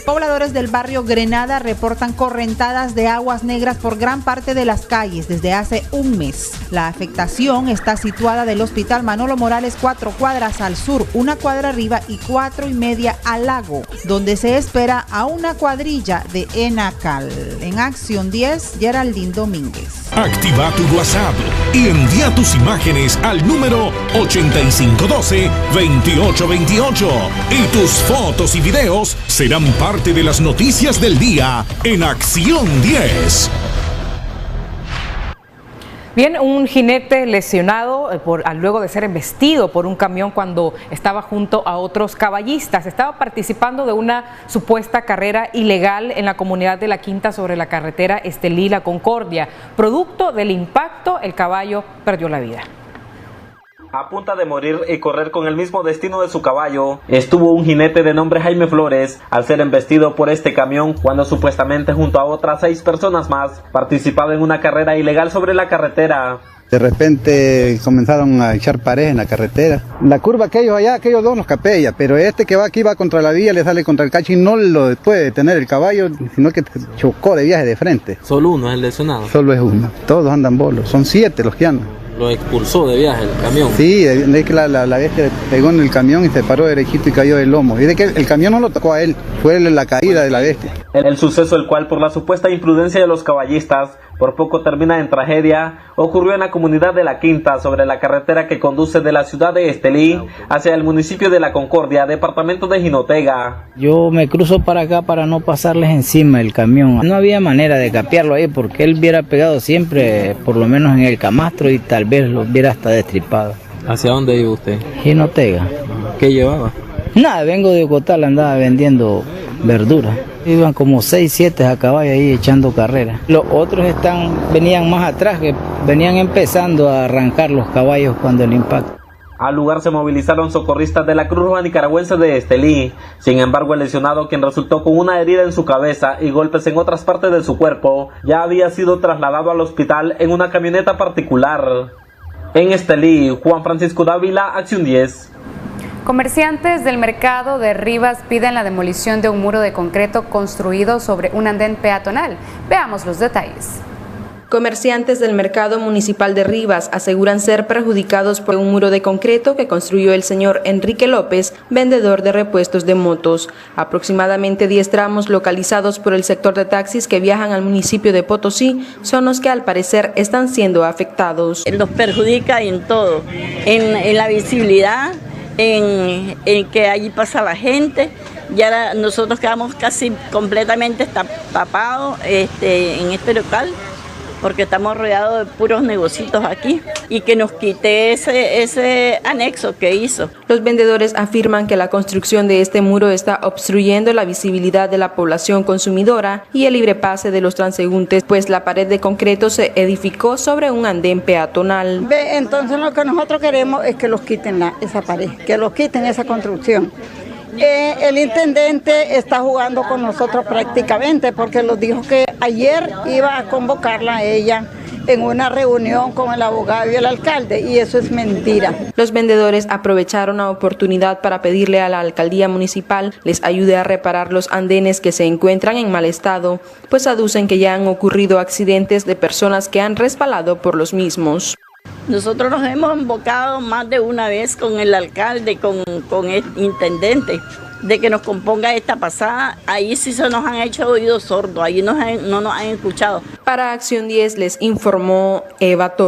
Pobladores del barrio Grenada reportan correntadas de aguas negras por gran parte de las calles desde hace un mes. La afectación está situada del Hospital Manolo Morales 4 cuadras al sur, 1 cuadra arriba y 4,5 al lago, donde se espera a una cuadrilla de Enacal. En Acción 10, Geraldine Domínguez. Activa tu WhatsApp y envía tus imágenes al número 8512-2828 y tus fotos y videos serán parte de las noticias del día en Acción 10. Bien, un jinete lesionado luego de ser embestido por un camión cuando estaba junto a otros caballistas. Estaba participando de una supuesta carrera ilegal en la comunidad de La Quinta sobre la carretera Estelí-La Concordia. Producto del impacto, el caballo perdió la vida. A punto de morir y correr con el mismo destino de su caballo, estuvo un jinete de nombre Jaime Flores al ser embestido por este camión cuando supuestamente junto a otras 6 personas más participaba en una carrera ilegal sobre la carretera. De repente comenzaron a echar pared en la carretera. La curva aquellos dos nos capella, pero este que va aquí va contra la vía, le sale contra el cacho y no lo puede detener el caballo, sino que chocó de viaje de frente. ¿Solo uno es el lesionado? Solo es uno, todos andan bolos, son 7 los que andan. ¿Lo expulsó de viaje el camión? Sí, es que la bestia pegó en el camión y se paró derechito y cayó del lomo. Y de que el camión no lo tocó a él, fue la caída de la bestia. El suceso, el cual por la supuesta imprudencia de los caballistas, por poco termina en tragedia, ocurrió en la comunidad de La Quinta, sobre la carretera que conduce de la ciudad de Estelí hacia el municipio de La Concordia, departamento de Jinotega. Yo me cruzo para acá para no pasarles encima el camión. No había manera de capearlo ahí porque él hubiera pegado siempre, por lo menos en el camastro, y tal vez lo hubiera hasta destripado. ¿Hacia dónde iba usted? Jinotega. ¿Qué llevaba? Nada, vengo de Ocotal, andaba vendiendo verdura. Iban como 6, 7 a caballo ahí echando carrera. Los otros venían más atrás, que venían empezando a arrancar los caballos cuando el impacto. Al lugar se movilizaron socorristas de la Cruz Roja Nicaragüense de Estelí. Sin embargo, el lesionado, quien resultó con una herida en su cabeza y golpes en otras partes de su cuerpo, ya había sido trasladado al hospital en una camioneta particular. En Estelí, Juan Francisco Dávila, Acción 10. Comerciantes del mercado de Rivas piden la demolición de un muro de concreto construido sobre un andén peatonal. Veamos los detalles. Comerciantes del mercado municipal de Rivas aseguran ser perjudicados por un muro de concreto que construyó el señor Enrique López, vendedor de repuestos de motos. Aproximadamente 10 tramos localizados por el sector de taxis que viajan al municipio de Potosí son los que al parecer están siendo afectados. Los perjudica en todo, en la visibilidad, en que allí pasa la gente. Ya nosotros quedamos casi completamente tapados en este local, porque estamos rodeados de puros negocios aquí, y que nos quite ese anexo que hizo. Los vendedores afirman que la construcción de este muro está obstruyendo la visibilidad de la población consumidora y el libre pase de los transeúntes, pues la pared de concreto se edificó sobre un andén peatonal. Entonces lo que nosotros queremos es que los quiten esa pared, que los quiten esa construcción. El intendente está jugando con nosotros prácticamente, porque nos dijo que ayer iba a convocarla a ella en una reunión con el abogado y el alcalde, y eso es mentira. Los vendedores aprovecharon la oportunidad para pedirle a la alcaldía municipal les ayude a reparar los andenes que se encuentran en mal estado, pues aducen que ya han ocurrido accidentes de personas que han resbalado por los mismos. Nosotros nos hemos invocado más de una vez con el alcalde, con el intendente, de que nos componga esta pasada. Ahí sí se nos han hecho oídos sordos, ahí no nos han escuchado. Para Acción 10 les informó Eva Torres.